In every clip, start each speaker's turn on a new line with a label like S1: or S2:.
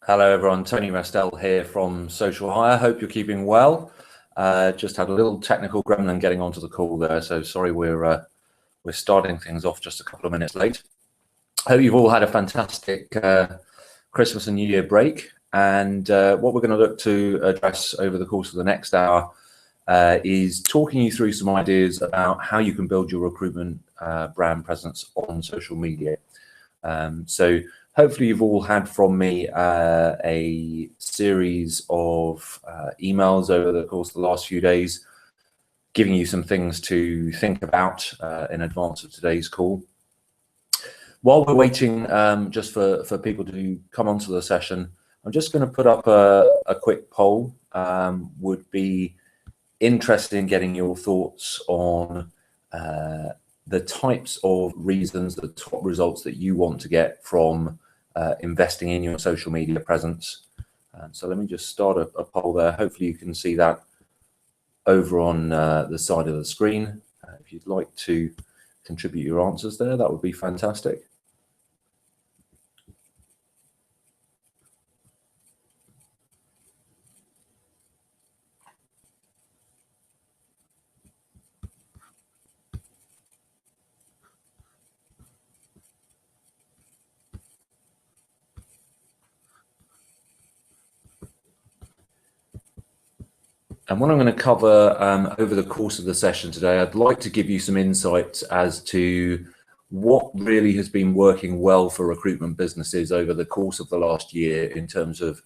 S1: Hello everyone, Tony Restel here from Social Hire. Hope you're keeping well. Just had a little technical gremlin getting onto the call there, so sorry we're starting things off just a couple of minutes late. Hope you've all had a fantastic Christmas and New Year break. And what we're going to look to address over the course of the next hour is talking you through some ideas about how you can build your recruitment brand presence on social media. So hopefully you've all had from me a series of emails over the course of the last few days, giving you some things to think about in advance of today's call. While we're waiting just for people to come onto the session, I'm just going to put up a quick poll. Would be interested in getting your thoughts on the types of reasons, the top results that you want to get from investing in your social media presence. So let me just start a poll there. Hopefully you can see that over on the side of the screen. If you'd like to contribute your answers there, that would be fantastic. And what I'm going to cover over the course of the session today, I'd like to give you some insights as to what really has been working well for recruitment businesses over the course of the last year in terms of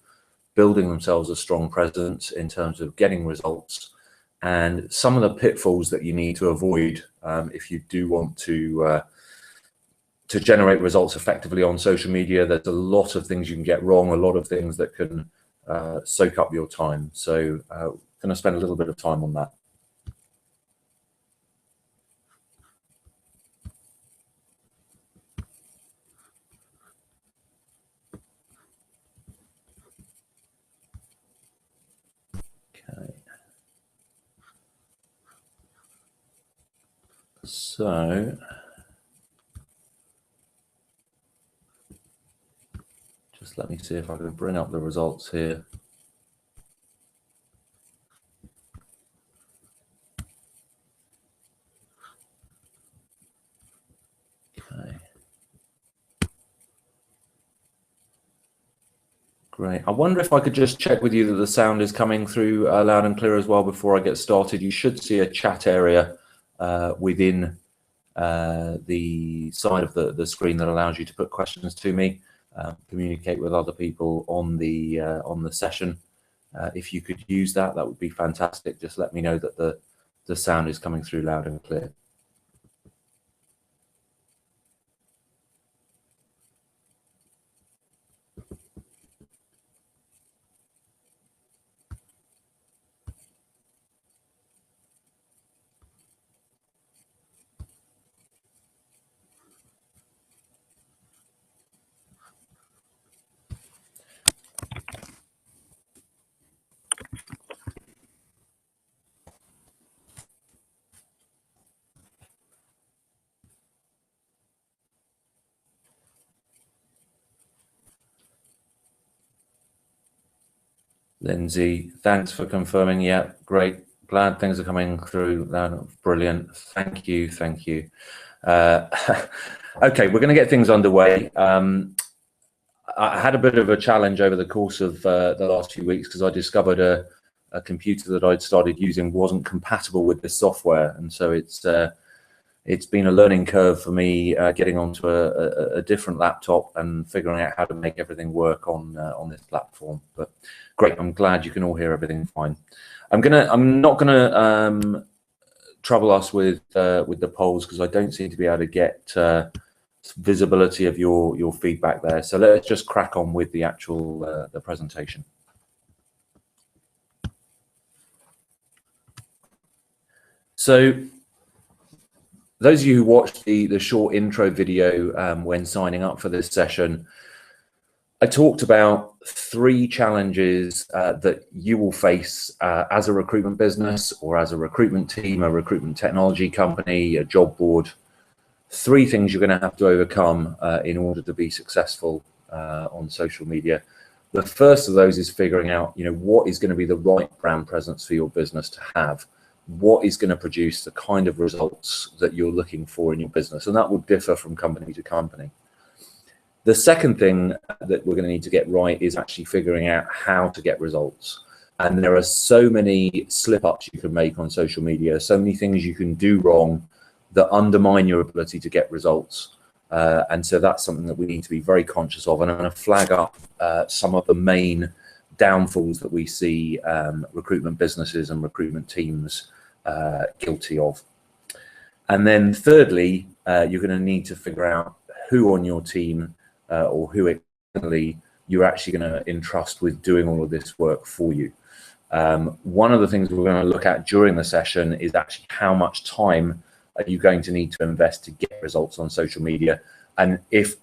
S1: building themselves a strong presence, in terms of getting results, and some of the pitfalls that you need to avoid if you do want to generate results effectively on social media. There's a lot of things you can get wrong, a lot of things that can soak up your time. So going to spend a little bit of time on that. Okay. So just let me see if I can bring up the results here. Okay. Great. I wonder if I could just check with you that the sound is coming through loud and clear as well before I get started. You should see a chat area within the side of the screen that allows you to put questions to me, communicate with other people on the session. If you could use that, that would be fantastic. Just let me know that the sound is coming through loud and clear. Lindsay, thanks for confirming. Yeah, great. Glad things are coming through. Brilliant. Thank you. Thank you. Okay, we're going to get things underway. I had a bit of a challenge over the course of the last few weeks because I discovered a computer that I'd started using wasn't compatible with this software. And so it's been a learning curve for me getting onto a different laptop and figuring out how to make everything work on this platform. But great, I'm glad you can all hear everything fine. I'm not gonna trouble us with the polls because I don't seem to be able to get visibility of your feedback there. So let's just crack on with the actual the presentation. So those of you who watched the short intro video when signing up for this session, I talked about 3 challenges that you will face as a recruitment business or as a recruitment team, a recruitment technology company, a job board. 3 things you're going to have to overcome in order to be successful on social media. The first of those is figuring out, what is going to be the right brand presence for your business to have. What is going to produce the kind of results that you're looking for in your business, and that will differ from company to company. The second thing that we're going to need to get right is actually figuring out how to get results. And there are so many slip-ups you can make on social media, so many things you can do wrong that undermine your ability to get results. And so that's something that we need to be very conscious of. And I'm going to flag up some of the main downfalls that we see recruitment businesses and recruitment teams guilty of. And then thirdly, you're going to need to figure out who on your team or who externally you're actually going to entrust with doing all of this work for you. One of the things we're going to look at during the session is actually how much time are you going to need to invest to get results on social media. And if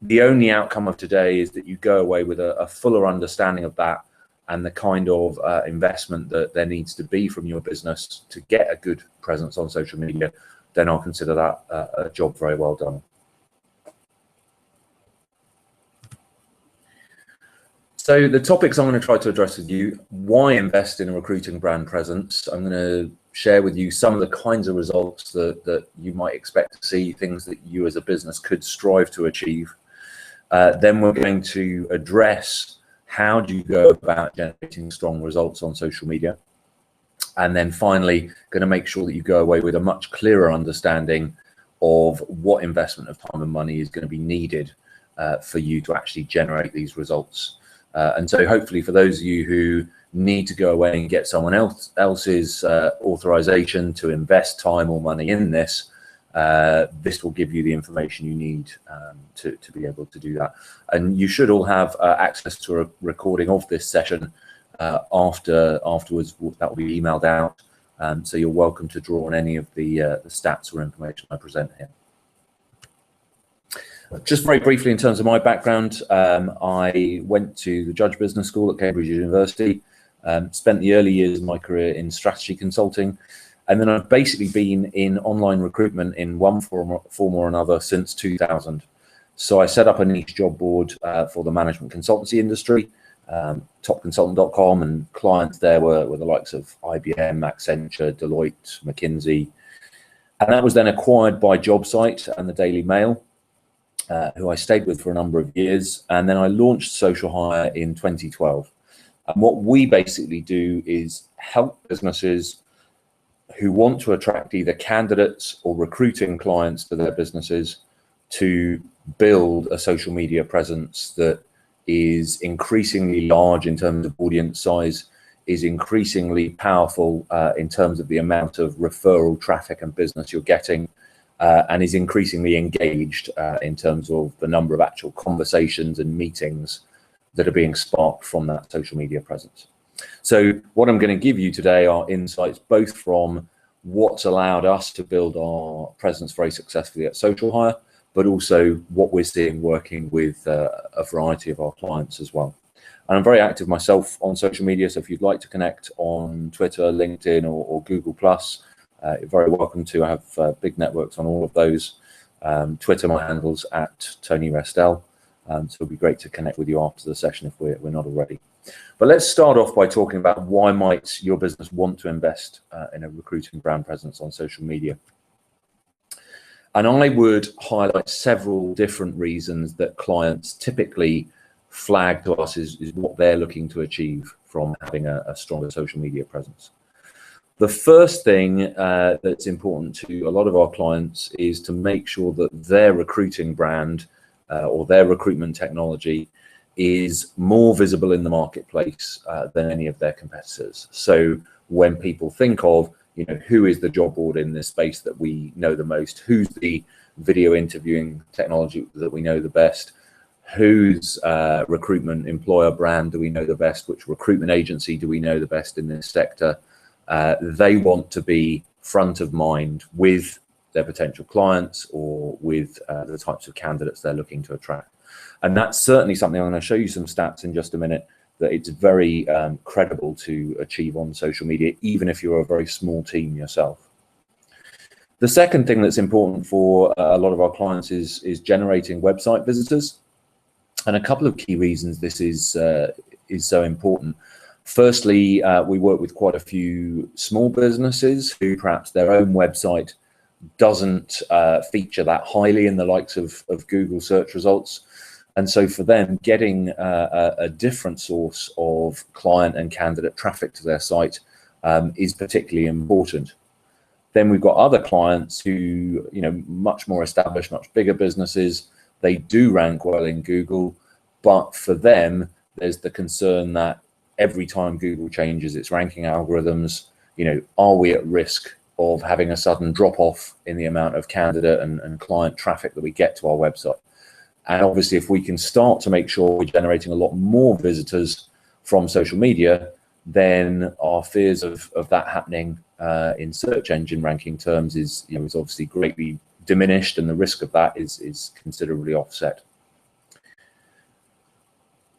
S1: the only outcome of today is that you go away with a fuller understanding of that and the kind of investment that there needs to be from your business to get a good presence on social media, then I'll consider that a job very well done. So the topics I'm going to try to address with you: why invest in a recruiting brand presence. I'm going to share with you some of the kinds of results that you might expect to see, things that you as a business could strive to achieve. Then we're going to address how do you go about generating strong results on social media. And then finally, going to make sure that you go away with a much clearer understanding of what investment of time and money is going to be needed for you to actually generate these results. And so hopefully for those of you who need to go away and get someone else's authorization to invest time or money in this, this will give you the information you need to be able to do that. And you should all have access to a recording of this session afterwards. That will be emailed out. So you're welcome to draw on any of the stats or information I present here. Just very briefly, in terms of my background, I went to the Judge Business School at Cambridge University, spent the early years of my career in strategy consulting, and then I've basically been in online recruitment in one form or another since 2000. So I set up a niche job board for the management consultancy industry, topconsultant.com, and clients there were the likes of IBM, Accenture, Deloitte, McKinsey. And that was then acquired by JobSite and the Daily Mail, who I stayed with for a number of years. And then I launched Social Hire in 2012. And what we basically do is help businesses who want to attract either candidates or recruiting clients to their businesses to build a social media presence that is increasingly large in terms of audience size, is increasingly powerful in terms of the amount of referral traffic and business you're getting, and is increasingly engaged in terms of the number of actual conversations and meetings that are being sparked from that social media presence. So what I'm going to give you today are insights both from what's allowed us to build our presence very successfully at Social Hire, but also what we're seeing working with a variety of our clients as well. And I'm very active myself on social media, so if you'd like to connect on Twitter, LinkedIn, or Google+, you're very welcome to. I have big networks on all of those. Twitter, my handle's at Tony Restel. So it'll be great to connect with you after the session if we're not already. But let's start off by talking about why might your business want to invest in a recruiting brand presence on social media. And I would highlight several different reasons that clients typically flag to us is what they're looking to achieve from having a stronger social media presence. The first thing that's important to a lot of our clients is to make sure that their recruiting brand or their recruitment technology is more visible in the marketplace than any of their competitors. So when people think of, who is the job board in this space that we know the most, who's the video interviewing technology that we know the best, whose recruitment employer brand do we know the best, which recruitment agency do we know the best in this sector, they want to be front of mind with their potential clients or with the types of candidates they're looking to attract. And that's certainly something I'm going to show you some stats in just a minute, that it's very credible to achieve on social media, even if you're a very small team yourself. The second thing that's important for a lot of our clients is generating website visitors. And a couple of key reasons this is so important. Firstly, we work with quite a few small businesses who perhaps their own website doesn't feature that highly in the likes of Google search results. And so for them, getting a different source of client and candidate traffic to their site is particularly important. Then we've got other clients who, much more established, much bigger businesses. They do rank well in Google, but for them, there's the concern that every time Google changes its ranking algorithms, are we at risk of having a sudden drop off in the amount of candidate and client traffic that we get to our website? And obviously, if we can start to make sure we're generating a lot more visitors from social media, then our fears of that happening in search engine ranking terms is obviously greatly diminished, and the risk of that is considerably offset.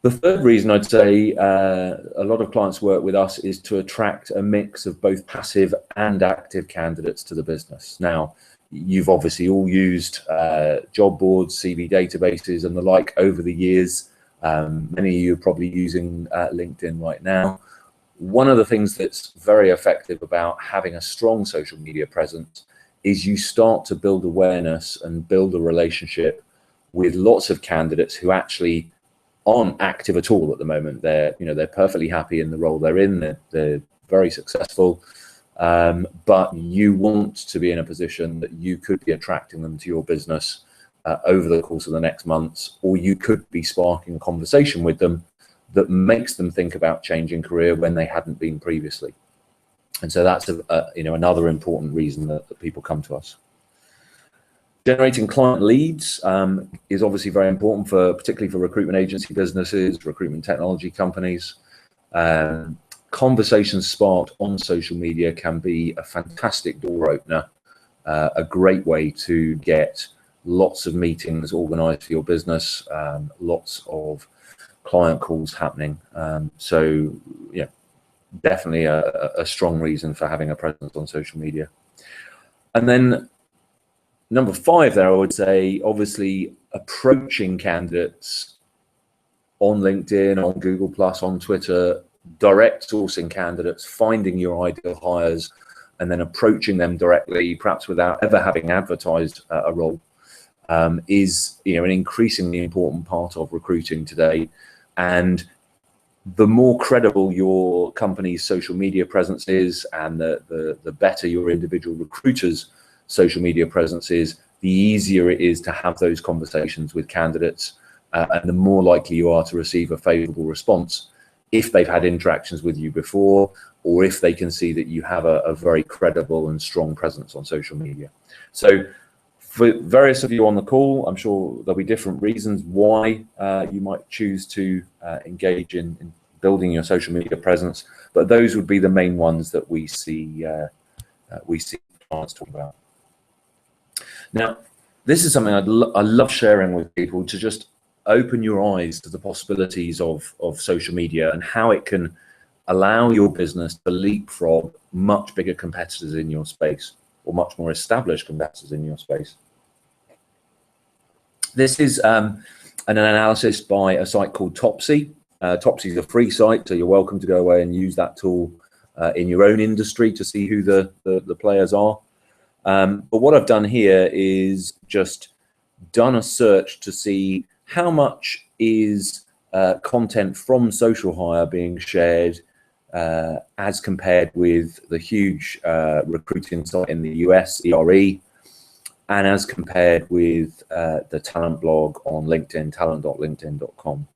S1: The third reason I'd say a lot of clients work with us is to attract a mix of both passive and active candidates to the business. Now, you've obviously all used job boards, CV databases and the like over the years. Many of you are probably using LinkedIn right now. One of the things that's very effective about having a strong social media presence is you start to build awareness and build a relationship with lots of candidates who actually aren't active at all at the moment. They're perfectly happy in the role they're in. They're very successful, but you want to be in a position that you could be attracting them to your business over the course of the next months, or you could be sparking a conversation with them that makes them think about changing career when they hadn't been previously. And so that's another important reason that people come to us. Generating client leads is obviously very important particularly for recruitment agency businesses, recruitment technology companies. Conversations sparked on social media can be a fantastic door opener, a great way to get lots of meetings organized for your business, lots of client calls happening. So yeah, definitely a strong reason for having a presence on social media. And then number 5 there, I would say, obviously approaching candidates on LinkedIn, on Google+, on Twitter, direct sourcing candidates, finding your ideal hires, and then approaching them directly, perhaps without ever having advertised a role, is an increasingly important part of recruiting today. And the more credible your company's social media presence is, and the better your individual recruiter's social media presence is, the easier it is to have those conversations with candidates, and the more likely you are to receive a favorable response if they've had interactions with you before, or if they can see that you have a very credible and strong presence on social media. So for various of you on the call, I'm sure there'll be different reasons why you might choose to engage in building your social media presence, but those would be the main ones that we see clients talk about. Now, this is something I love sharing with people, to just open your eyes to the possibilities of social media and how it can allow your business to leapfrog much bigger competitors in your space, or much more established competitors in your space. This is an analysis by a site called Topsy. Topsy is a free site, so you're welcome to go away and use that tool in your own industry to see who the players are. But what I've done here is just done a search to see how much is content from Social Hire being shared as compared with the huge recruiting site in the US, ERE, and as compared with the talent blog on LinkedIn, talent.linkedin.com.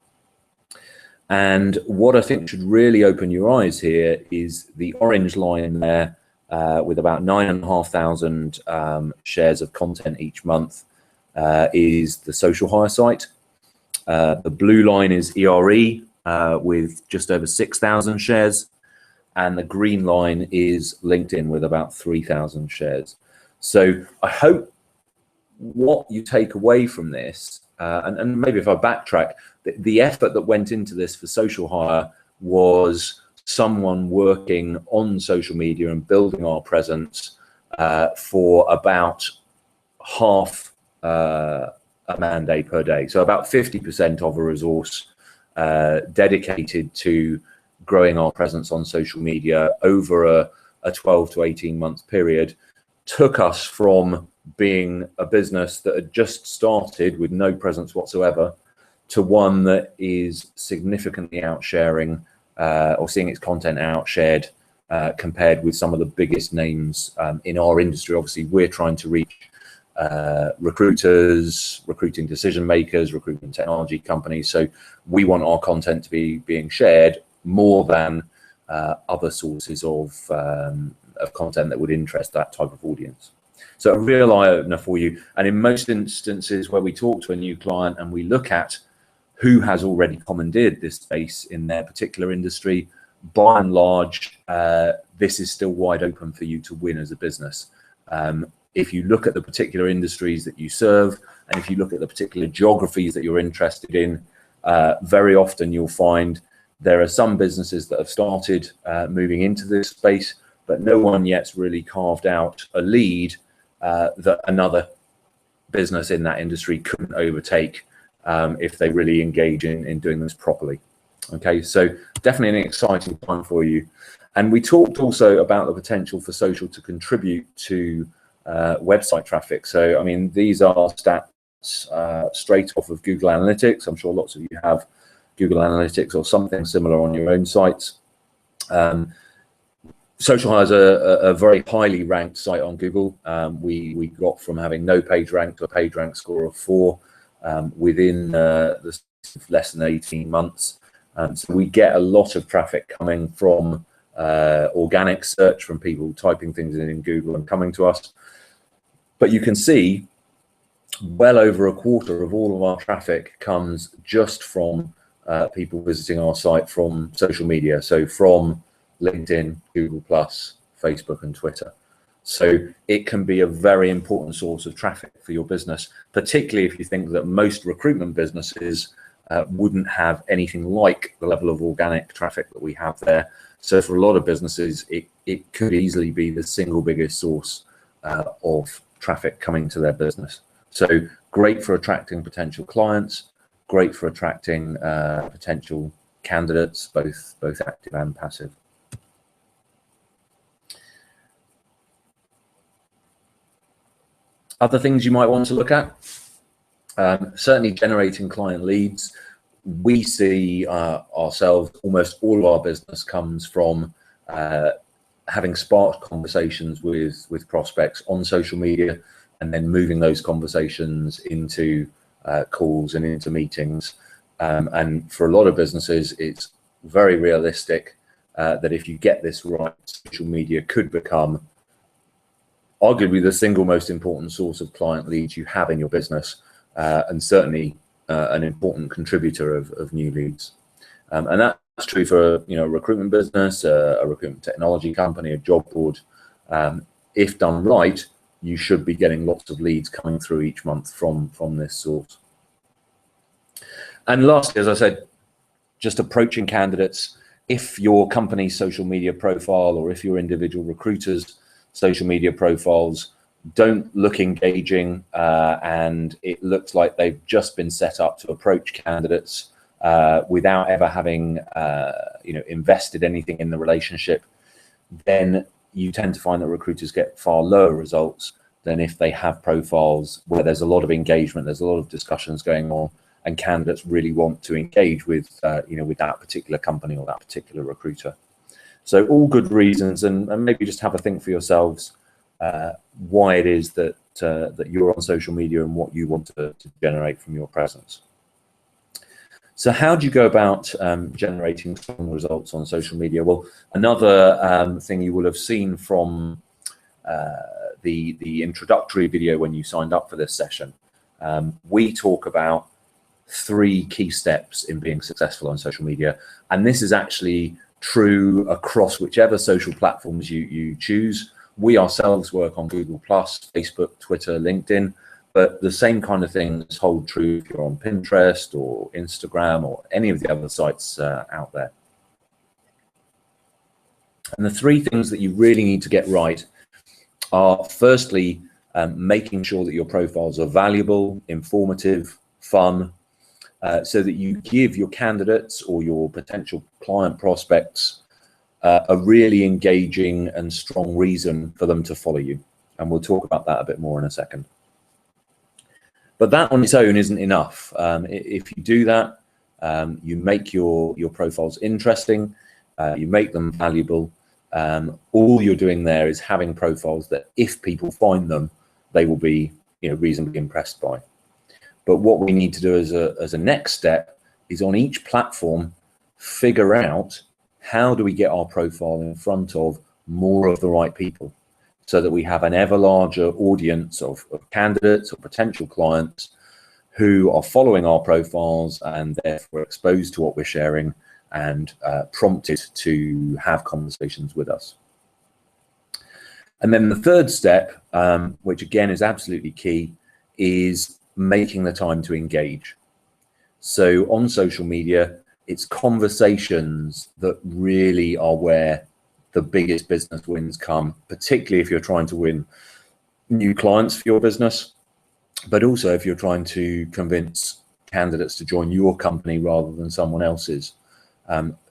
S1: And what I think should really open your eyes here is the orange line there, with about 9,500 shares of content each month, is the Social Hire site. The blue line is ERE with just over 6,000 shares, and the green line is LinkedIn with about 3,000 shares. So I hope what you take away from this, and maybe if I backtrack, the effort that went into this for Social Hire was someone working on social media and building our presence for about half a man day per day. So about 50% of a resource dedicated to growing our presence on social media over a 12 to 18 month period took us from being a business that had just started with no presence whatsoever to one that is significantly outsharing or seeing its content outshared compared with some of the biggest names in our industry. Obviously, we're trying to reach recruiters, recruiting decision makers, recruitment technology companies. So we want our content to be being shared more than other sources of content that would interest that type of audience. So a real eye-opener for you. And in most instances where we talk to a new client and we look at who has already commandeered this space in their particular industry, by and large, this is still wide open for you to win as a business. If you look at the particular industries that you serve, and if you look at the particular geographies that you're interested in, very often you'll find there are some businesses that have started moving into this space, but no one yet's really carved out a lead that another business in that industry couldn't overtake if they really engage in doing this properly. Okay, so definitely an exciting time for you. And we talked also about the potential for social to contribute to website traffic. So, I mean, these are stats straight off of Google Analytics. I'm sure lots of you have Google Analytics or something similar on your own sites. Social Hire is a very highly ranked site on Google. We got from having no page rank to a page rank score of 4 within the less than 18 months. So we get a lot of traffic coming from organic search, from people typing things in Google and coming to us. But you can see well over a quarter of all of our traffic comes just from people visiting our site from social media. So from LinkedIn, Google+, Facebook and Twitter. So it can be a very important source of traffic for your business, particularly if you think that most recruitment businesses wouldn't have anything like the level of organic traffic that we have there. So for a lot of businesses, it could easily be the single biggest source of traffic coming to their business. So great for attracting potential clients, great for attracting potential candidates, both active and passive. Other things you might want to look at, certainly generating client leads. We see ourselves, almost all of our business comes from having sparked conversations with prospects on social media and then moving those conversations into calls and into meetings. And for a lot of businesses, it's very realistic that if you get this right, social media could become arguably the single most important source of client leads you have in your business, and certainly an important contributor of new leads. And that's true for a recruitment business, a recruitment technology company, a job board. If done right, you should be getting lots of leads coming through each month from this source. And lastly, as I said, just approaching candidates. If your company's social media profile or if your individual recruiters' social media profiles don't look engaging and it looks like they've just been set up to approach candidates without ever having invested anything in the relationship, then you tend to find that recruiters get far lower results than if they have profiles where there's a lot of engagement, there's a lot of discussions going on, and candidates really want to engage with with that particular company or that particular recruiter. So all good reasons, and maybe just have a think for yourselves why it is that that you're on social media and what you want to generate from your presence. So how do you go about generating strong results on social media? Well, another thing you will have seen from the introductory video when you signed up for this session, we talk about 3 key steps in being successful on social media, and this is actually true across whichever social platforms you choose. We ourselves work on Google+, Facebook, Twitter, LinkedIn, but the same kind of things hold true if you're on Pinterest or Instagram or any of the other sites out there. And the 3 things that you really need to get right are, firstly, making sure that your profiles are valuable, informative, fun, so that you give your candidates or your potential client prospects a really engaging and strong reason for them to follow you. And we'll talk about that a bit more in a second. But that on its own isn't enough. If you do that, you make your profiles interesting, you make them valuable. All you're doing there is having profiles that if people find them, they will be reasonably impressed by. But what we need to do as a next step is on each platform, figure out how do we get our profile in front of more of the right people so that we have an ever larger audience of candidates or potential clients who are following our profiles and therefore exposed to what we're sharing and prompted to have conversations with us. And then the third step, which again is absolutely key, is making the time to engage. So on social media, it's conversations that really are where the biggest business wins come, particularly if you're trying to win new clients for your business, but also if you're trying to convince candidates to join your company rather than someone else's.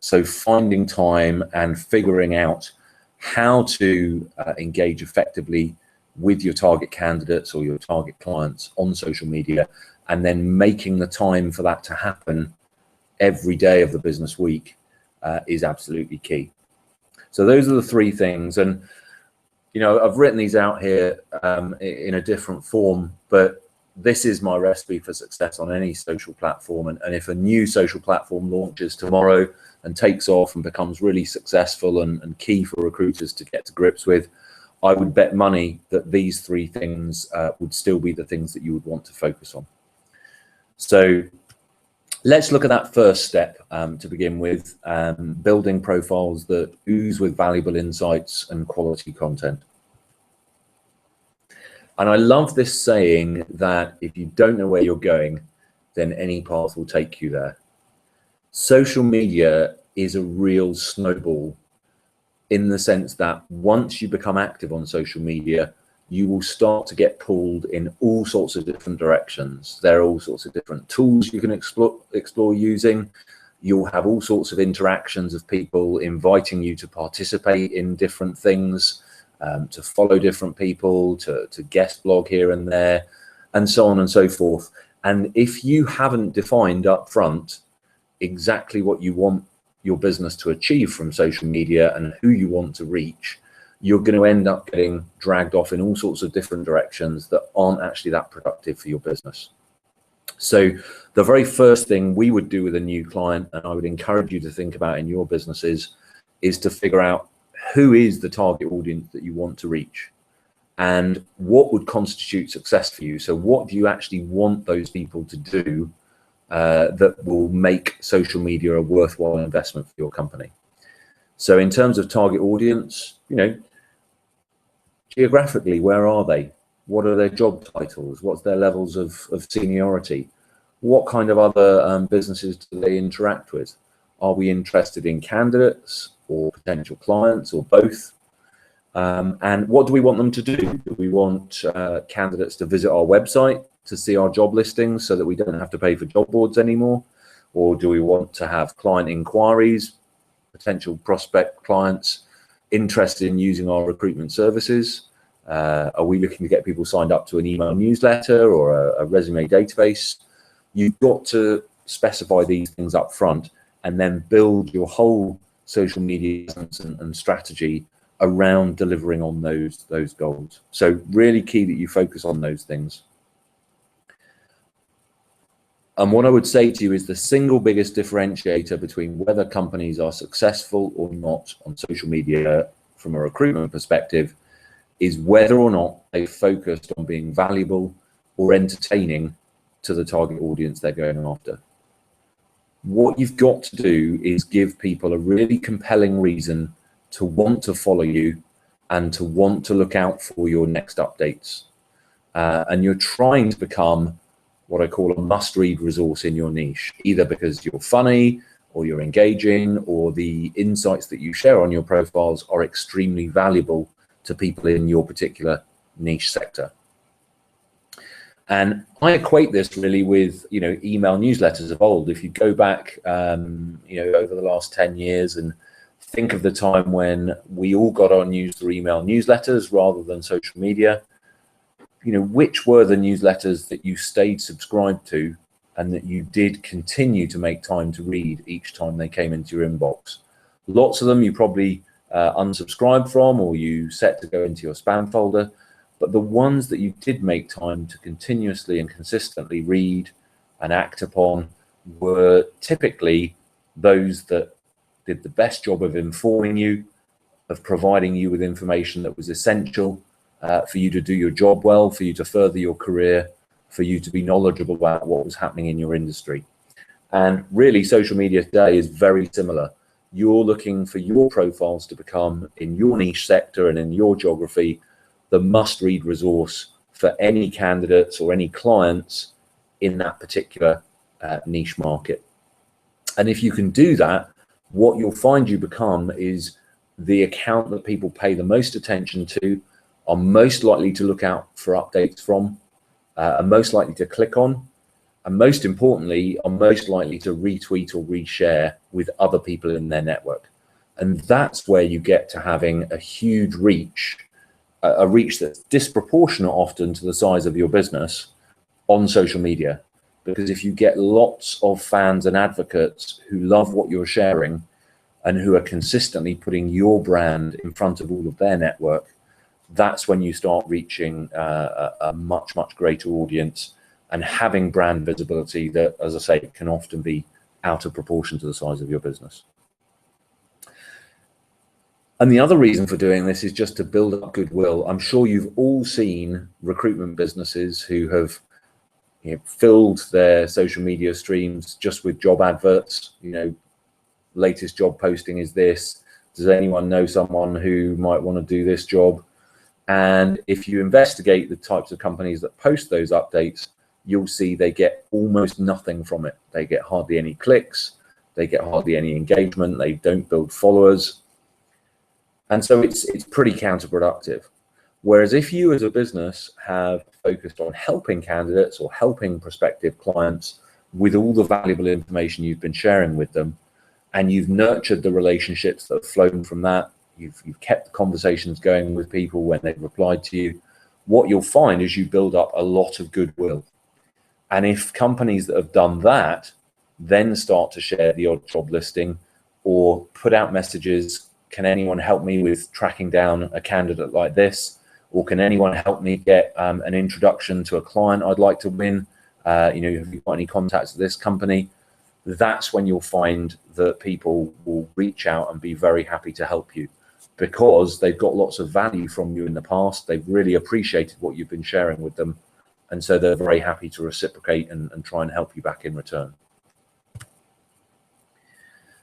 S1: So finding time and figuring out how to engage effectively with your target candidates or your target clients on social media, and then making the time for that to happen every day of the business week is absolutely key. So those are the three things. And, I've written these out here in a different form, but this is my recipe for success on any social platform. And if a new social platform launches tomorrow and takes off and becomes really successful and key for recruiters to get to grips with, I would bet money that these three things would still be the things that you would want to focus on. So let's look at that first step to begin with, building profiles that ooze with valuable insights and quality content. And I love this saying that if you don't know where you're going, then any path will take you there. Social media is a real snowball in the sense that once you become active on social media, you will start to get pulled in all sorts of different directions. There are all sorts of different tools you can explore using. You'll have all sorts of interactions of people inviting you to participate in different things, to follow different people, to guest blog here and there, and so on and so forth. And if you haven't defined up front exactly what you want your business to achieve from social media and who you want to reach, you're going to end up getting dragged off in all sorts of different directions that aren't actually that productive for your business. So the very first thing we would do with a new client, and I would encourage you to think about in your businesses, is to figure out who is the target audience that you want to reach and what would constitute success for you. So what do you actually want those people to do that will make social media a worthwhile investment for your company? So in terms of target audience, geographically, where are they? What are their job titles? What's their levels of seniority? What kind of other businesses do they interact with? Are we interested in candidates or potential clients or both? And what do we want them to do? Do we want candidates to visit our website to see our job listings so that we don't have to pay for job boards anymore? Or do we want to have client inquiries, potential prospect clients interested in using our recruitment services? Are we looking to get people signed up to an email newsletter or a resume database? You've got to specify these things up front and then build your whole social media and strategy around delivering on those goals. So really key that you focus on those things. And what I would say to you is the single biggest differentiator between whether companies are successful or not on social media from a recruitment perspective is whether or not they focused on being valuable or entertaining to the target audience they're going after. What you've got to do is give people a really compelling reason to want to follow you and to want to look out for your next updates. And you're trying to become what I call a must-read resource in your niche, either because you're funny or you're engaging or the insights that you share on your profiles are extremely valuable to people in your particular niche sector. And I equate this really with, email newsletters of old. If you go back, over the last 10 years and think of the time when we all got our news through email newsletters rather than social media, which were the newsletters that you stayed subscribed to and that you did continue to make time to read each time they came into your inbox? Lots of them you probably unsubscribed from, or you set to go into your spam folder. But the ones that you did make time to continuously and consistently read and act upon were typically those that did the best job of informing you, of providing you with information that was essential for you to do your job well, for you to further your career, for you to be knowledgeable about what was happening in your industry. And really, social media today is very similar. You're looking for your profiles to become, in your niche sector and in your geography, the must-read resource for any candidates or any clients in that particular niche market. And if you can do that, what you'll find you become is the account that people pay the most attention to, are most likely to look out for updates from, are most likely to click on, and most importantly, are most likely to retweet or reshare with other people in their network. And that's where you get to having a huge reach, a reach that's disproportionate often to the size of your business on social media. Because if you get lots of fans and advocates who love what you're sharing and who are consistently putting your brand in front of all of their network, that's when you start reaching a much, much greater audience and having brand visibility that, as I say, can often be out of proportion to the size of your business. And the other reason for doing this is just to build up goodwill. I'm sure you've all seen recruitment businesses who have filled their social media streams just with job adverts. Latest job posting is this. Does anyone know someone who might want to do this job? And if you investigate the types of companies that post those updates, you'll see they get almost nothing from it. They get hardly any clicks. They get hardly any engagement. They don't build followers. And so it's pretty counterproductive. Whereas if you as a business have focused on helping candidates or helping prospective clients with all the valuable information you've been sharing with them, and you've nurtured the relationships that have flown from that, you've kept the conversations going with people when they've replied to you, what you'll find is you build up a lot of goodwill. And if companies that have done that then start to share the odd job listing or put out messages, can anyone help me with tracking down a candidate like this? Or can anyone help me get an introduction to a client I'd like to win? Have you got any contacts at this company? That's when you'll find that people will reach out and be very happy to help you because they've got lots of value from you in the past. They've really appreciated what you've been sharing with them. And so they're very happy to reciprocate and try and help you back in return.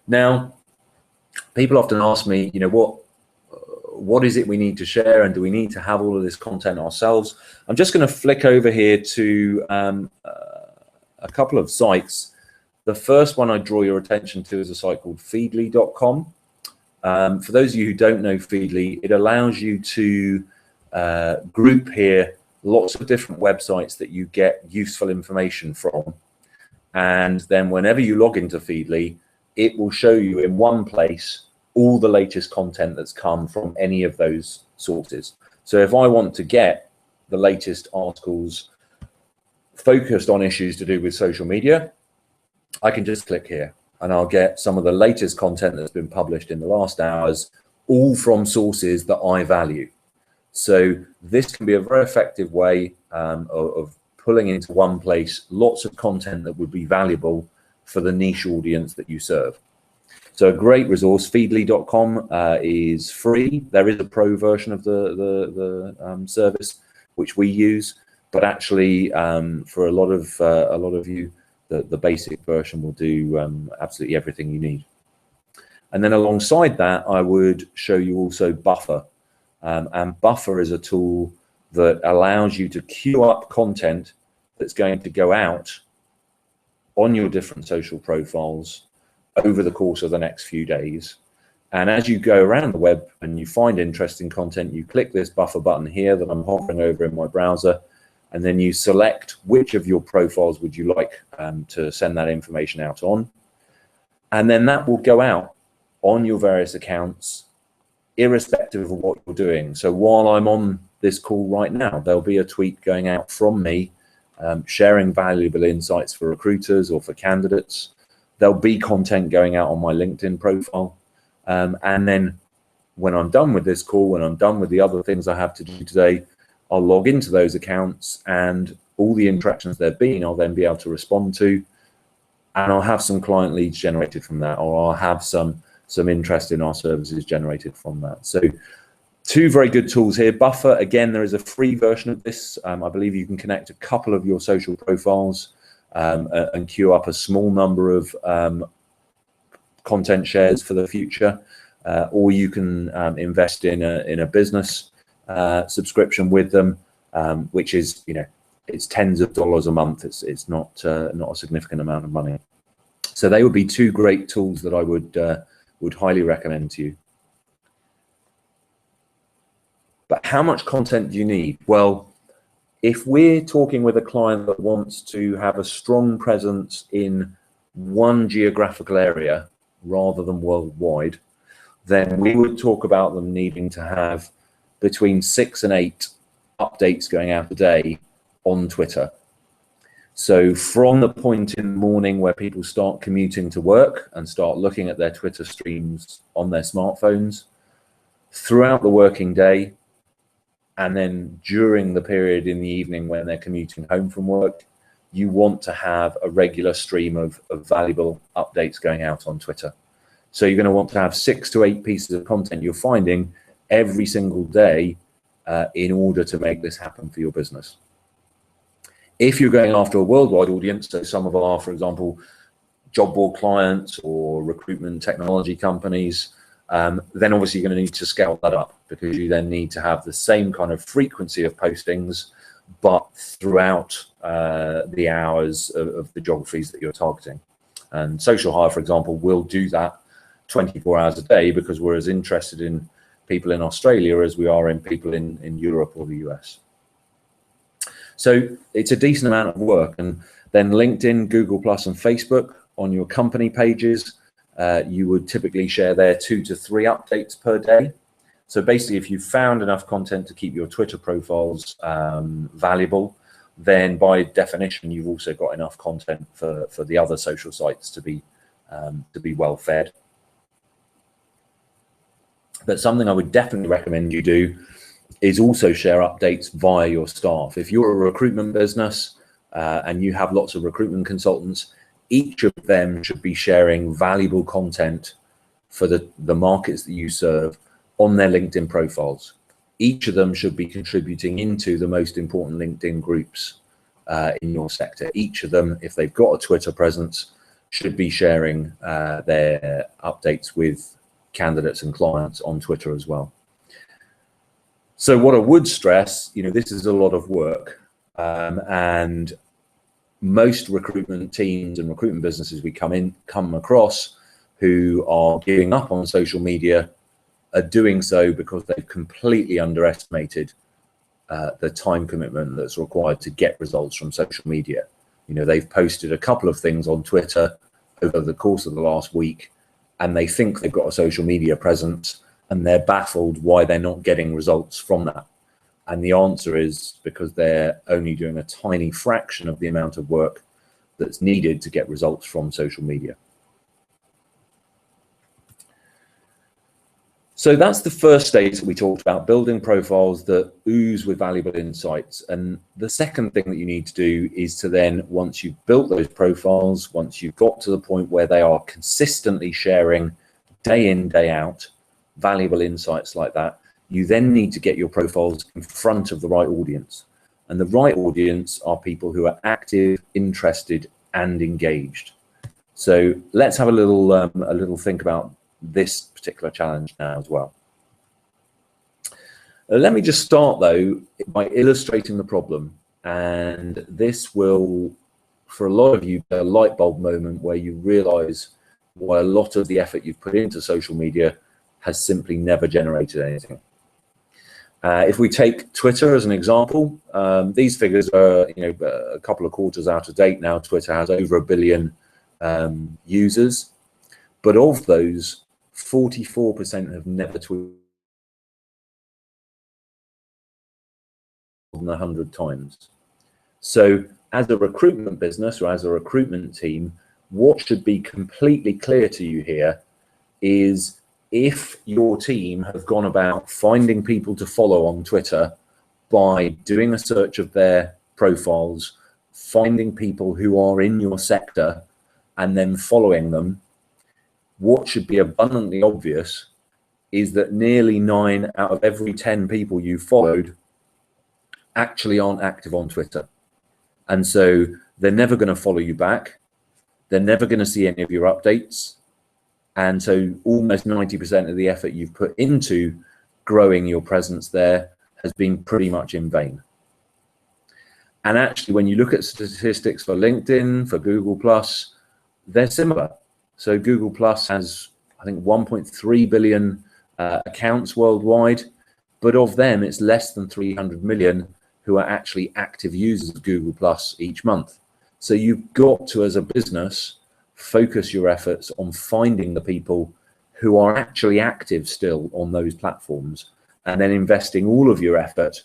S1: Now, people often ask me, what is it we need to share, and do we need to have all of this content ourselves? I'm just going to flick over here to a couple of sites. The first one I draw your attention to is a site called feedly.com. For those of you who don't know Feedly, it allows you to group here lots of different websites that you get useful information from. And then whenever you log into Feedly, it will show you in one place all the latest content that's come from any of those sources. So if I want to get the latest articles focused on issues to do with social media, I can just click here and I'll get some of the latest content that's been published in the last hours, all from sources that I value. So this can be a very effective way of pulling into one place lots of content that would be valuable for the niche audience that you serve. So a great resource, feedly.com is free. There is a pro version of the service which we use, but actually for a lot of you, the basic version will do absolutely everything you need. And then alongside that, I would show you also Buffer. And Buffer is a tool that allows you to queue up content that's going to go out on your different social profiles over the course of the next few days. And as you go around the web and you find interesting content, you click this Buffer button here that I'm hovering over in my browser, and then you select which of your profiles would you like to send that information out on, and then that will go out on your various accounts irrespective of what you're doing. So while I'm on this call right now, there'll be a tweet going out from me sharing valuable insights for recruiters or for candidates. There'll be content going out on my LinkedIn profile, and then when I'm done with this call, when I'm done with the other things I have to do today, I'll log into those accounts, and all the interactions there being, I'll then be able to respond to, and I'll have some client leads generated from that, or I'll have some interest in our services generated from that. So two very good tools here. Buffer, again, there is a free version of this. I believe you can connect a couple of your social profiles and queue up a small number of content shares for the future. Or you can invest in a business subscription with them, which is, it's tens of dollars a month. It's not a significant amount of money. So they would be two great tools that I would highly recommend to you. But how much content do you need? Well, if we're talking with a client that wants to have a strong presence in one geographical area rather than worldwide, then we would talk about them needing to have between 6 and 8 updates going out a day on Twitter. So from the point in the morning where people start commuting to work and start looking at their Twitter streams on their smartphones, throughout the working day, and then during the period in the evening when they're commuting home from work, you want to have a regular stream of valuable updates going out on Twitter. So you're going to want to have 6 to 8 pieces of content you're finding every single day in order to make this happen for your business. If you're going after a worldwide audience, so some of our, for example, job board clients or recruitment technology companies, then obviously you're going to need to scale that up, because you then need to have the same kind of frequency of postings, but throughout the hours of the geographies that you're targeting. And Social Hire, for example, will do that 24 hours a day, because we're as interested in people in Australia as we are in people in Europe or the US. So it's a decent amount of work. And then LinkedIn, Google Plus and Facebook on your company pages, you would typically share there 2 to 3 updates per day. So basically, if you've found enough content to keep your Twitter profiles valuable, then by definition, you've also got enough content for the other social sites to be well fed. But something I would definitely recommend you do is also share updates via your staff. If you're a recruitment business and you have lots of recruitment consultants, each of them should be sharing valuable content for the markets that you serve on their LinkedIn profiles. Each of them should be contributing into the most important LinkedIn groups in your sector. Each of them, if they've got a Twitter presence, should be sharing their updates with candidates and clients on Twitter as well. So what I would stress, this is a lot of work, and most recruitment teams and recruitment businesses we come across who are giving up on social media are doing so because they've completely underestimated the time commitment that's required to get results from social media. They've posted a couple of things on Twitter over the course of the last week, and they think they've got a social media presence, and they're baffled why they're not getting results from that. And the answer is because they're only doing a tiny fraction of the amount of work that's needed to get results from social media. So that's the first stage that we talked about, building profiles that ooze with valuable insights. And the second thing that you need to do is to then, once you've built those profiles, once you've got to the point where they are consistently sharing day in, day out, valuable insights like that, you then need to get your profiles in front of the right audience. And the right audience are people who are active, interested, and engaged. So let's have a little think about this particular challenge now as well. Let me just start though by illustrating the problem, and this will, for a lot of you, be a light bulb moment where you realize why a lot of the effort you've put into social media has simply never generated anything. If we take Twitter as an example, these figures are a couple of quarters out of date now. Twitter has over 1 billion users, but of those, 44% have never tweeted more than 100 times. So as a recruitment business or as a recruitment team, what should be completely clear to you here is if your team have gone about finding people to follow on Twitter by doing a search of their profiles, finding people who are in your sector and then following them, what should be abundantly obvious is that nearly 9 out of every 10 people you followed actually aren't active on Twitter. And so they're never going to follow you back. They're never going to see any of your updates. And so almost 90% of the effort you've put into growing your presence there has been pretty much in vain. And actually, when you look at statistics for LinkedIn, for Google+, they're similar. So Google+ has, I think, 1.3 billion accounts worldwide, but of them, it's less than 300 million who are actually active users of Google+ each month. So you've got to, as a business, focus your efforts on finding the people who are actually active still on those platforms, and then investing all of your effort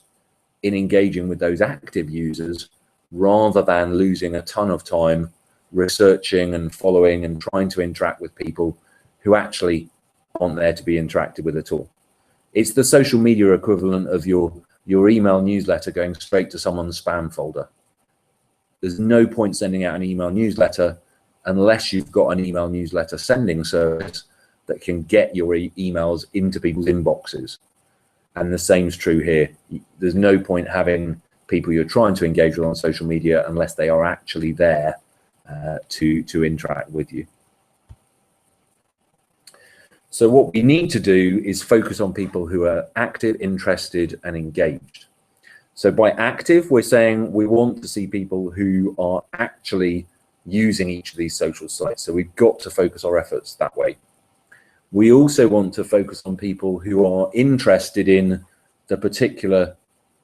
S1: in engaging with those active users rather than losing a ton of time researching and following and trying to interact with people who actually aren't there to be interacted with at all. It's the social media equivalent of your email newsletter going straight to someone's spam folder. There's no point sending out an email newsletter unless you've got an email newsletter sending service that can get your emails into people's inboxes. And the same's true here. There's no point having people you're trying to engage with on social media unless they are actually there to interact with you. So what we need to do is focus on people who are active, interested, and engaged. So by active, we're saying we want to see people who are actually using each of these social sites. So we've got to focus our efforts that way. We also want to focus on people who are interested in the particular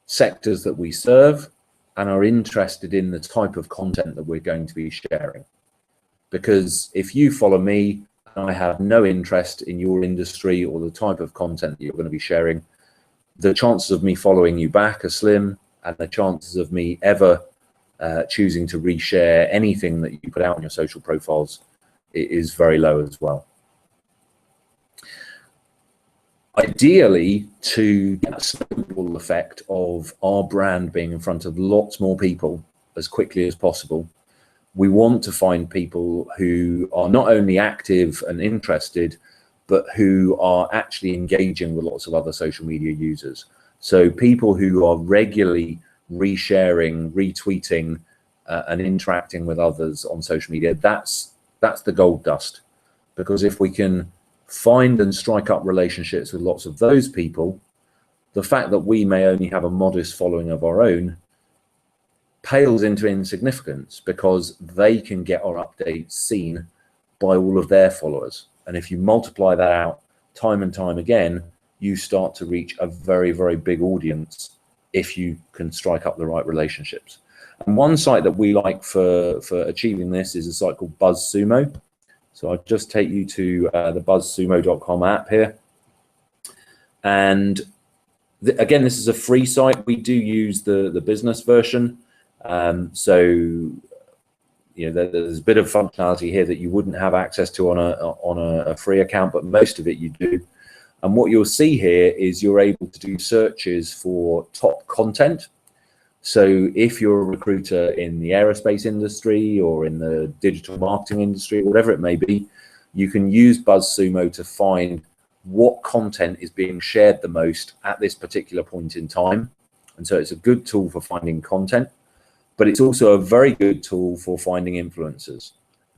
S1: sectors that we serve and are interested in the type of content that we're going to be sharing. Because if you follow me and I have no interest in your industry or the type of content that you're going to be sharing, the chances of me following you back are slim, and the chances of me ever choosing to reshare anything that you put out on your social profiles is very low as well. Ideally, to get a snowball effect of our brand being in front of lots more people as quickly as possible, we want to find people who are not only active and interested, but who are actually engaging with lots of other social media users. So people who are regularly resharing, retweeting, and interacting with others on social media, that's the gold dust. Because if we can find and strike up relationships with lots of those people, the fact that we may only have a modest following of our own pales into insignificance, because they can get our updates seen by all of their followers. And if you multiply that out time and time again, you start to reach a very, very big audience if you can strike up the right relationships. And one site that we like for achieving this is a site called BuzzSumo. So I'll just take you to the buzzsumo.com app here. And again, this is a free site. We do use the business version. So there's a bit of functionality here that you wouldn't have access to on a free account, but most of it you do. And what you'll see here is you're able to do searches for top content. So if you're a recruiter in the aerospace industry or in the digital marketing industry, whatever it may be, you can use BuzzSumo to find what content is being shared the most at this particular point in time. And so it's a good tool for finding content, but it's also a very good tool for finding influencers.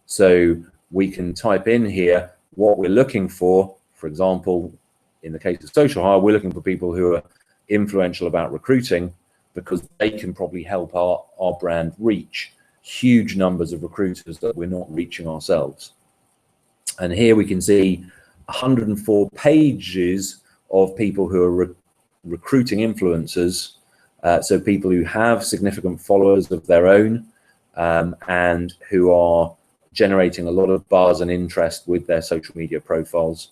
S1: So we can type in here what we're looking for. For example, in the case of social hire, we're looking for people who are influential about recruiting, because they can probably help our brand reach huge numbers of recruiters that we're not reaching ourselves. And here we can see 104 pages of people who are recruiting influencers, so people who have significant followers of their own, and who are generating a lot of buzz and interest with their social media profiles.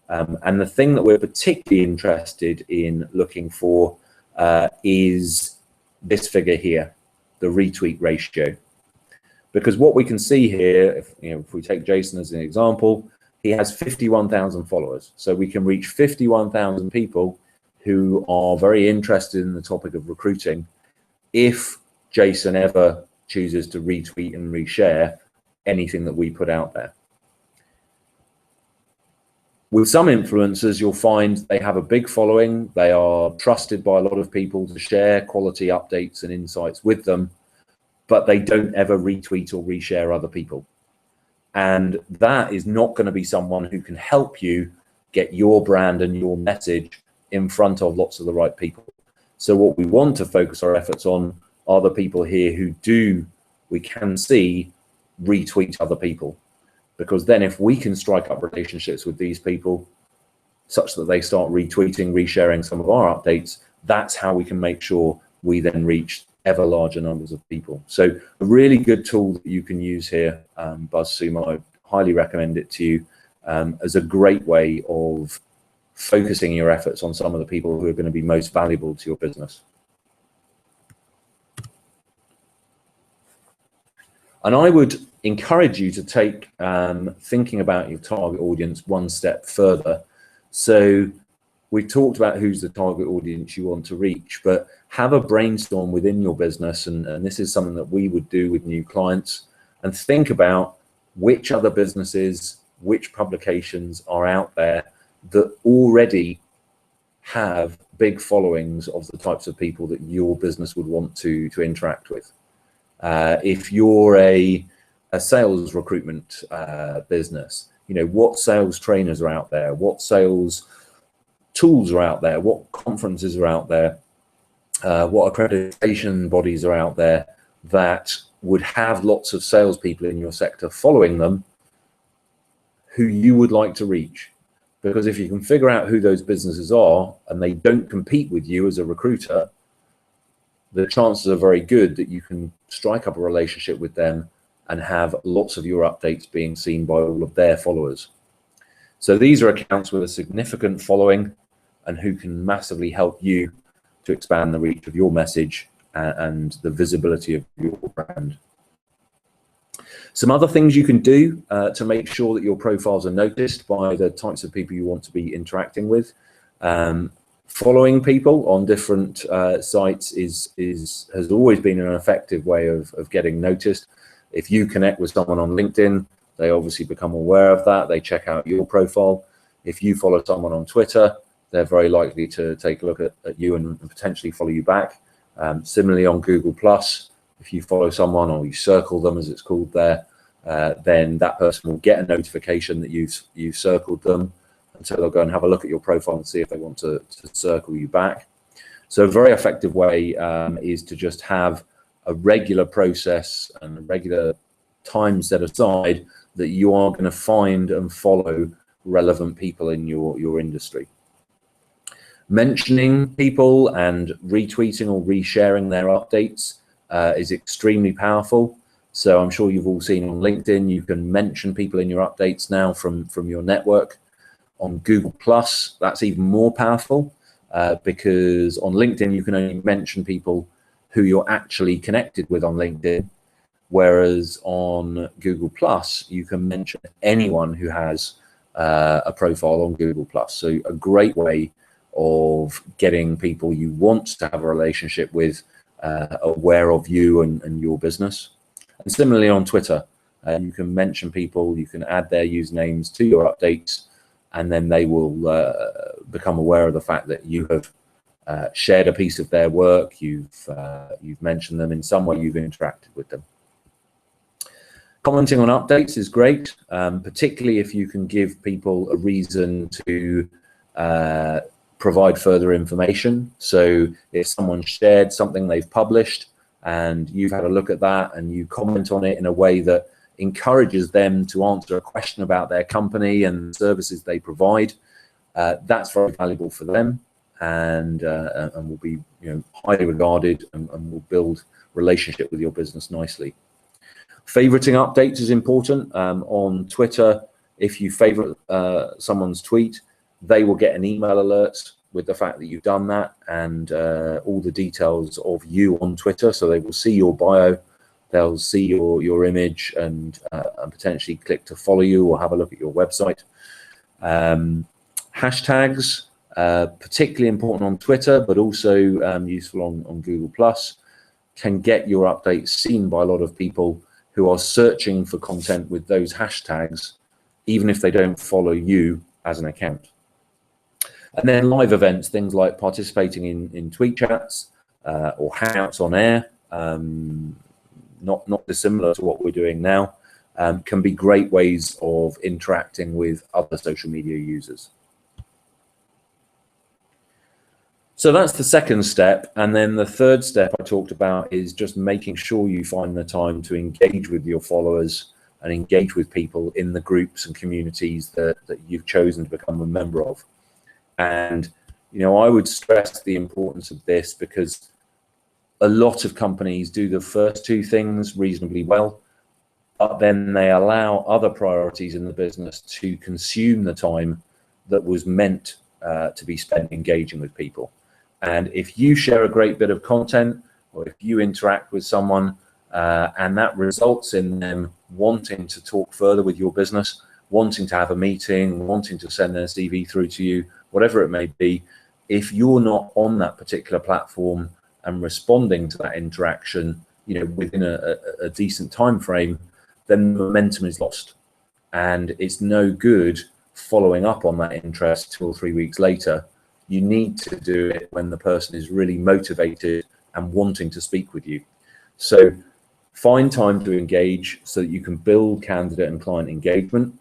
S1: And the thing that we're particularly interested in looking for is this figure here, the retweet ratio. Because what we can see here, if we take Jason as an example, he has 51,000 followers. So we can reach 51,000 people who are very interested in the topic of recruiting if Jason ever chooses to retweet and reshare anything that we put out there. With some influencers, you'll find they have a big following. They are trusted by a lot of people to share quality updates and insights with them, but they don't ever retweet or reshare other people. And that is not going to be someone who can help you get your brand and your message in front of lots of the right people. So what we want to focus our efforts on are the people here who we can see, retweet other people. Because then if we can strike up relationships with these people such that they start retweeting, resharing some of our updates, that's how we can make sure we then reach ever larger numbers of people. So a really good tool that you can use here, BuzzSumo, I highly recommend it to you as a great way of focusing your efforts on some of the people who are going to be most valuable to your business. And I would encourage you to take thinking about your target audience one step further. So we've talked about who's the target audience you want to reach, but have a brainstorm within your business, and this is something that we would do with new clients, and think about which other businesses, which publications are out there that already have big followings of the types of people that your business would want to interact with. If you're a sales recruitment business, what sales trainers are out there, what sales tools are out there, what conferences are out there, what accreditation bodies are out there that would have lots of salespeople in your sector following them who you would like to reach. Because if you can figure out who those businesses are and they don't compete with you as a recruiter, the chances are very good that you can strike up a relationship with them and have lots of your updates being seen by all of their followers. So these are accounts with a significant following and who can massively help you to expand the reach of your message and the visibility of your brand. Some other things you can do to make sure that your profiles are noticed by the types of people you want to be interacting with. Following people on different sites has always been an effective way of getting noticed. If you connect with someone on LinkedIn, they obviously become aware of that. They check out your profile. If you follow someone on Twitter, they're very likely to take a look at you and potentially follow you back. Similarly on Google+, if you follow someone or you circle them, as it's called there, then that person will get a notification that you've circled them. And so they'll go and have a look at your profile and see if they want to circle you back. So a very effective way is to just have a regular process and a regular time set aside that you are going to find and follow relevant people in your industry. Mentioning people and retweeting or resharing their updates is extremely powerful. So I'm sure you've all seen on LinkedIn, you can mention people in your updates now from your network. On Google+, that's even more powerful because on LinkedIn, you can only mention people who you're actually connected with on LinkedIn, whereas on Google+, you can mention anyone who has a profile on Google+. So a great way of getting people you want to have a relationship with aware of you and your business. And similarly on Twitter, you can mention people, you can add their usernames to your updates, and then they will become aware of the fact that you have shared a piece of their work, you've mentioned them in some way, you've interacted with them. Commenting on updates is great, particularly if you can give people a reason to provide further information. So if someone shared something they've published and you've had a look at that and you comment on it in a way that encourages them to answer a question about their company and the services they provide, that's very valuable for them. and will be highly regarded, and will build relationship with your business nicely. Favoriting updates is important. On Twitter, if you favorite someone's tweet, they will get an email alert with the fact that you've done that, and all the details of you on Twitter. So they will see your bio, they'll see your image, and potentially click to follow you or have a look at your website. Hashtags, particularly important on Twitter, but also useful on Google+, can get your updates seen by a lot of people who are searching for content with those hashtags, even if they don't follow you as an account. And then live events, things like participating in tweet chats or hangouts on air, not dissimilar to what we're doing now, can be great ways of interacting with other social media users. So that's the second step. And then the third step I talked about is just making sure you find the time to engage with your followers and engage with people in the groups and communities that you've chosen to become a member of. And, I would stress the importance of this, because a lot of companies do the first two things reasonably well, but then they allow other priorities in the business to consume the time that was meant to be spent engaging with people. And if you share a great bit of content, or if you interact with someone and that results in them wanting to talk further with your business, wanting to have a meeting, wanting to send their CV through to you, whatever it may be, if you're not on that particular platform and responding to that interaction, within a decent time frame, then momentum is lost. And it's no good following up on that interest 2 or 3 weeks later. You need to do it when the person is really motivated and wanting to speak with you. So find time to engage so that you can build candidate and client engagement.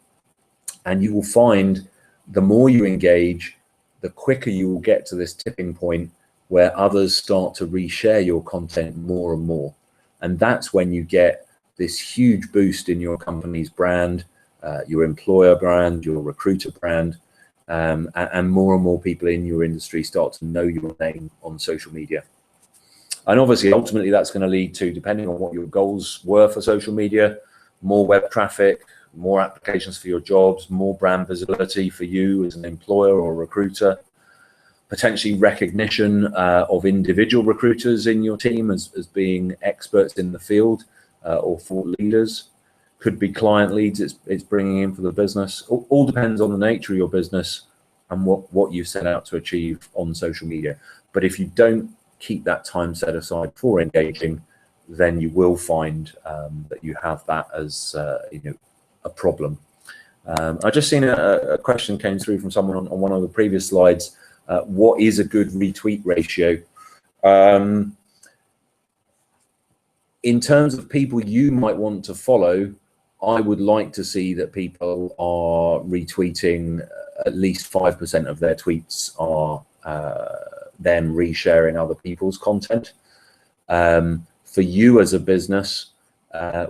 S1: And you will find the more you engage, the quicker you will get to this tipping point where others start to reshare your content more and more. And that's when you get this huge boost in your company's brand, your employer brand, your recruiter brand, and more people in your industry start to know your name on social media. And obviously, ultimately, that's going to lead to, depending on what your goals were for social media, more web traffic, more applications for your jobs, more brand visibility for you as an employer or recruiter, potentially recognition of individual recruiters in your team as being experts in the field or thought leaders. Could be client leads it's bringing in for the business. All depends on the nature of your business and what you set out to achieve on social media. But if you don't keep that time set aside for engaging, then you will find that you have that as a problem. I just seen a question came through from someone on one of the previous slides. What is a good retweet ratio? In terms of people you might want to follow, I would like to see that people are retweeting at least 5% of their tweets are them resharing other people's content. For you as a business,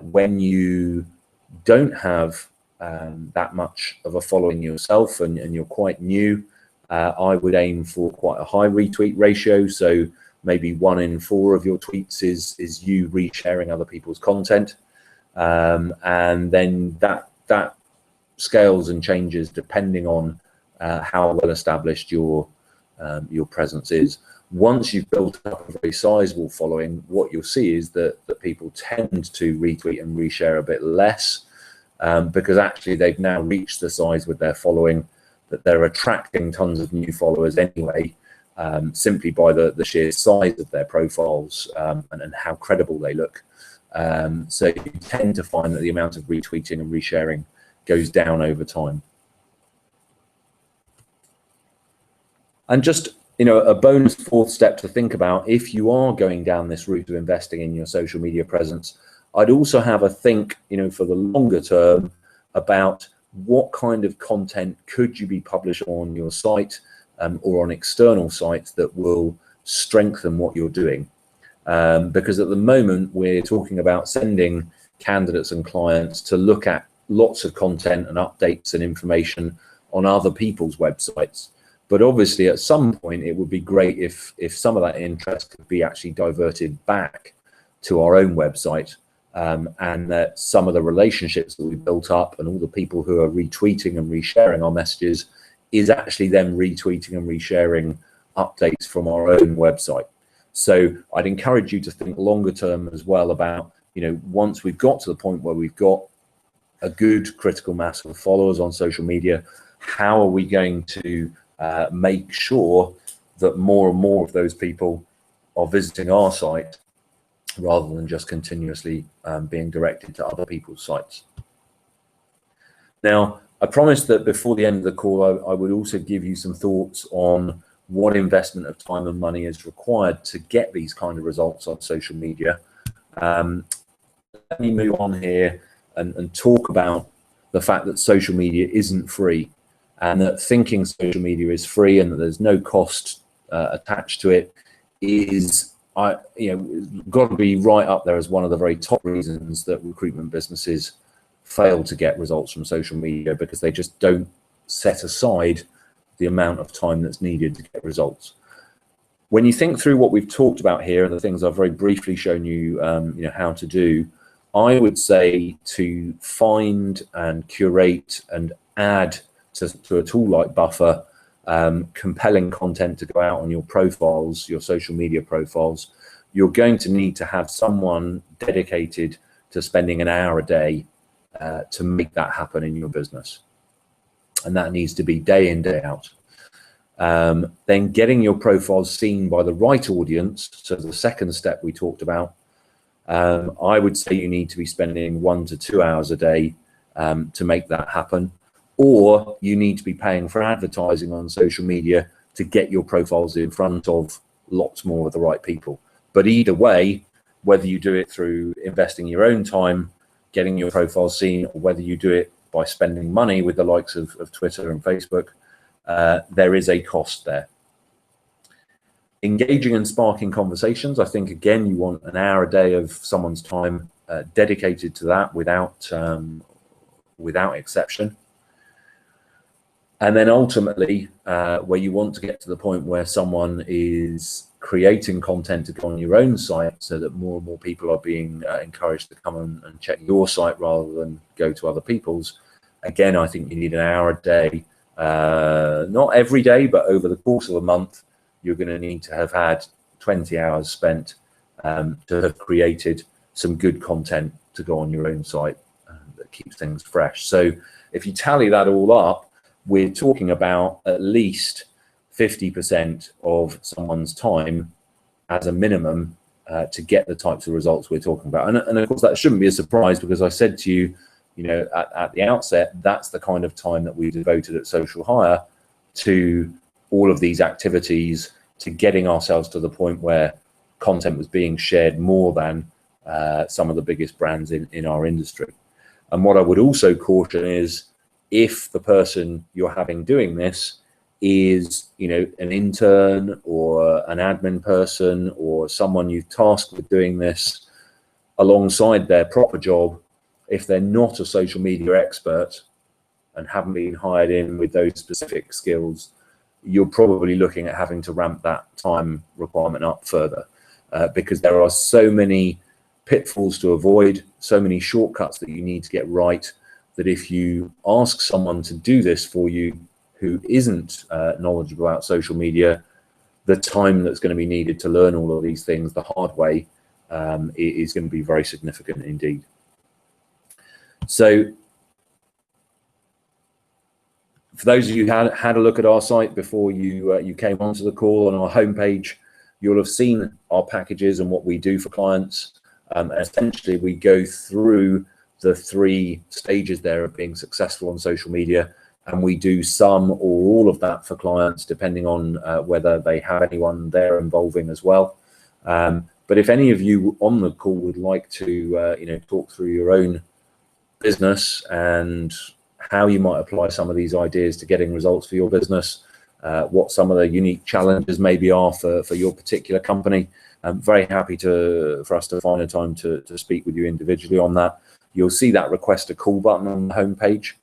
S1: when you don't have that much of a following yourself and you're quite new, I would aim for quite a high retweet ratio. So maybe 1 in 4 of your tweets is you resharing other people's content. And then that scales and changes depending on how well established your presence is. Once you've built up a very sizable following, what you'll see is that people tend to retweet and reshare a bit less, because actually they've now reached the size with their following that they're attracting tons of new followers anyway, simply by the sheer size of their profiles and how credible they look. So you tend to find that the amount of retweeting and resharing goes down over time. And just, a bonus 4th step to think about, if you are going down this route of investing in your social media presence, I'd also have a think, for the longer term about what kind of content could you be publishing on your site or on external sites that will strengthen what you're doing. Because at the moment we're talking about sending candidates and clients to look at lots of content and updates and information on other people's websites. But obviously, at some point, it would be great if some of that interest could be actually diverted back to our own website, and that some of the relationships that we built up and all the people who are retweeting and resharing our messages is actually them retweeting and resharing updates from our own website. So I'd encourage you to think longer term as well about, once we've got to the point where we've got a good critical mass of followers on social media, how are we going to make sure that more and more of those people are visiting our site rather than just continuously being directed to other people's sites. Now, I promised that before the end of the call, I would also give you some thoughts on what investment of time and money is required to get these kind of results on social media. Let me move on here and talk about the fact that social media isn't free, and that thinking social media is free and that there's no cost attached to it is, got to be right up there as one of the very top reasons that recruitment businesses fail to get results from social media, because they just don't set aside the amount of time that's needed to get results. When you think through what we've talked about here and the things I've very briefly shown you, how to do, I would say to find and curate and add to a tool like Buffer compelling content to go out on your profiles, your social media profiles. You're going to need to have someone dedicated to spending an hour a day to make that happen in your business. And that needs to be day in, day out. Then getting your profiles seen by the right audience. So the second step we talked about, I would say you need to be spending 1 to 2 hours a day to make that happen. Or you need to be paying for advertising on social media to get your profiles in front of lots more of the right people. But either way, whether you do it through investing your own time, getting your profile seen, or whether you do it by spending money with the likes of Twitter and Facebook, there is a cost there. Engaging and sparking conversations. I think, again, you want an hour a day of someone's time dedicated to that without exception. And then ultimately, where you want to get to the point where someone is creating content to go on your own site so that more and more people are being encouraged to come and check your site rather than go to other people's. Again, I think you need an hour a day, not every day, but over the course of a month, you're going to need to have had 20 hours spent to have created some good content to go on your own site that keeps things fresh. So if you tally that all up, we're talking about at least 50% of someone's time as a minimum to get the types of results we're talking about. And of course, that shouldn't be a surprise, because I said to you, at the outset, that's the kind of time that we devoted at Social Hire to all of these activities, to getting ourselves to the point where content was being shared more than some of the biggest brands in our industry. And what I would also caution is, if the person you're having doing this is, an intern or an admin person or someone you've tasked with doing this alongside their proper job, if they're not a social media expert and haven't been hired in with those specific skills, you're probably looking at having to ramp that time requirement up further, because there are so many pitfalls to avoid, so many shortcuts that you need to get right, that if you ask someone to do this for you who isn't knowledgeable about social media, the time that's going to be needed to learn all of these things the hard way is going to be very significant indeed. So for those of you who had a look at our site before you came onto the call, on our homepage, you'll have seen our packages and what we do for clients. Essentially, we go through the 3 stages there of being successful on social media, and we do some or all of that for clients, depending on whether they have anyone there involving as well. But if any of you on the call would like to talk through your own business and how you might apply some of these ideas to getting results for your business, what some of the unique challenges maybe are for your particular company, I'm very happy for us to find a time to speak with you individually on that. You'll see that request a call button on the homepage.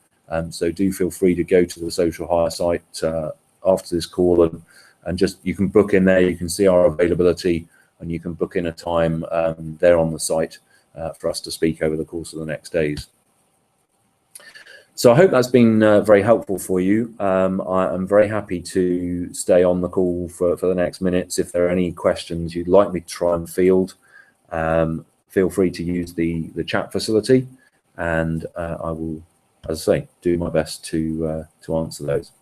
S1: So do feel free to go to the Social Hire site after this call, and just you can book in there. You can see our availability, and you can book in a time there on the site for us to speak over the course of the next days. So I hope that's been very helpful for you. I am very happy to stay on the call for the next minutes. If there are any questions you'd like me to try and field, feel free to use the chat facility, and I will, as I say, do my best to answer those.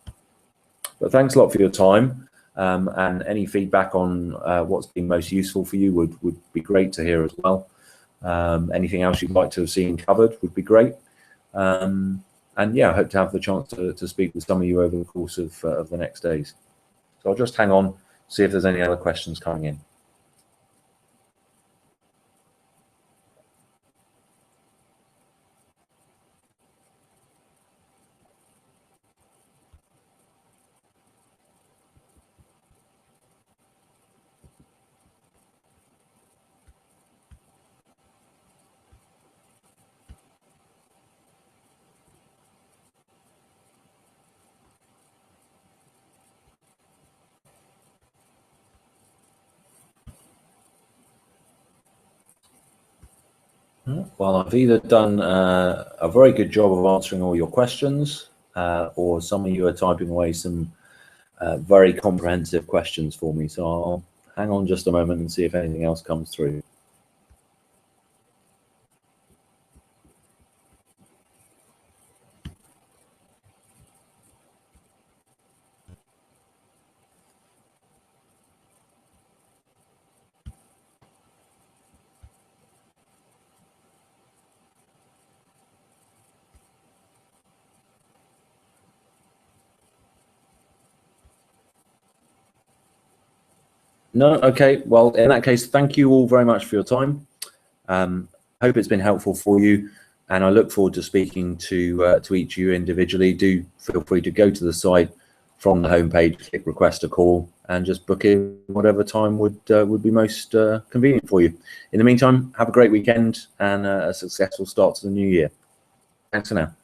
S1: But thanks a lot for your time, and any feedback on what's been most useful for you would be great to hear as well. Anything else you'd like to have seen covered would be great. And yeah, I hope to have the chance to speak with some of you over the course of the next days. So I'll just hang on, see if there's any other questions coming in. Well, I've either done a very good job of answering all your questions, or some of you are typing away some very comprehensive questions for me. So I'll hang on just a moment and see if anything else comes through. No, okay. Well, in that case, thank you all very much for your time. Hope it's been helpful for you, and I look forward to speaking to each of you individually. Do feel free to go to the site from the homepage, click request a call, and just book in whatever time would be most convenient for you. In the meantime, have a great weekend and a successful start to the new year. Thanks for now.